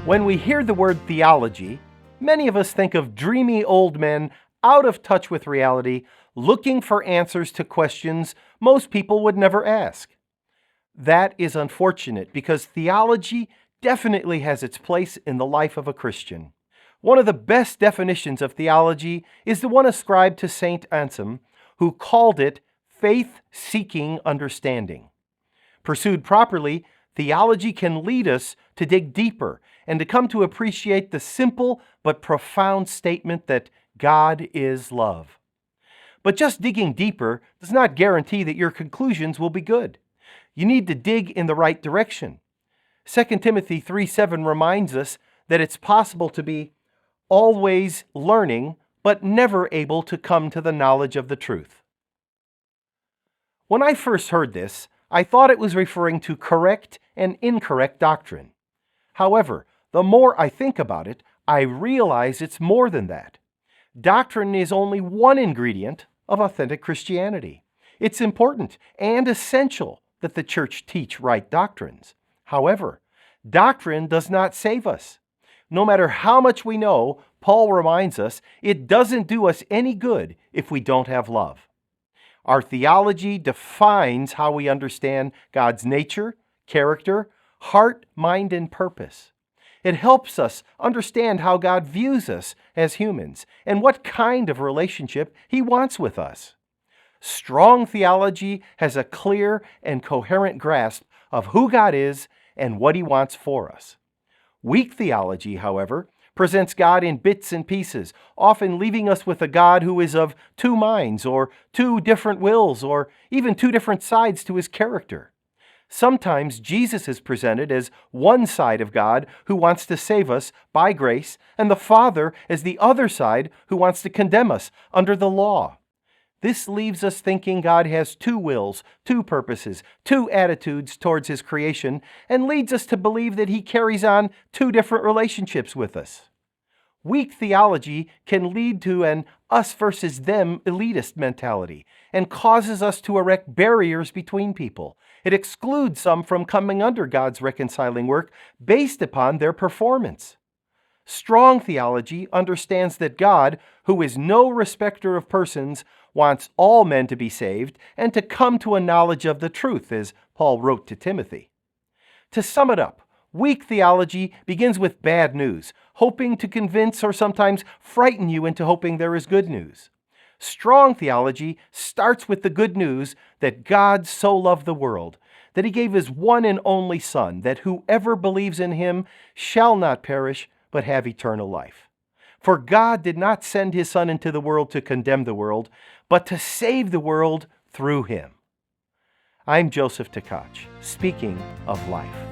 When we hear the word theology, many of us think of dreamy old men out of touch with reality, looking for answers to questions most people would never ask. That is unfortunate because theology definitely has its place in the life of a Christian. One of the best definitions of theology is the one ascribed to St. Anselm, who called it faith-seeking understanding. Pursued properly, theology can lead us to dig deeper and to come to appreciate the simple but profound statement that God is love. But just digging deeper does not guarantee that your conclusions will be good. You need to dig in the right direction. 2 Timothy 3:7 reminds us that it's possible to be always learning, but never able to come to the knowledge of the truth. When I first heard this, I thought it was referring to correct and incorrect doctrine. However, the more I think about it, I realize it's more than that. Doctrine is only one ingredient of authentic Christianity. It's important and essential that the church teach right doctrines. However, doctrine does not save us. No matter how much we know, Paul reminds us, it doesn't do us any good if we don't have love. Our theology defines how we understand God's nature, character, heart, mind, and purpose. It helps us understand how God views us as humans and what kind of relationship He wants with us. Strong theology has a clear and coherent grasp of who God is and what He wants for us. Weak theology, however, presents God in bits and pieces, often leaving us with a God who is of two minds, or two different wills, or even two different sides to His character. Sometimes Jesus is presented as one side of God who wants to save us by grace, and the Father as the other side who wants to condemn us under the law. This leaves us thinking God has two wills, two purposes, two attitudes towards His creation, and leads us to believe that He carries on two different relationships with us. Weak theology can lead to an us versus them elitist mentality and causes us to erect barriers between people. It excludes some from coming under God's reconciling work based upon their performance. Strong theology understands that God, who is no respecter of persons, wants all men to be saved and to come to a knowledge of the truth, as Paul wrote to Timothy. To sum it up, weak theology begins with bad news, hoping to convince or sometimes frighten you into hoping there is good news. Strong theology starts with the good news that God so loved the world, that He gave His one and only Son, that whoever believes in Him shall not perish, but have eternal life. For God did not send His Son into the world to condemn the world, but to save the world through Him. I'm Joseph Tkach, speaking of life.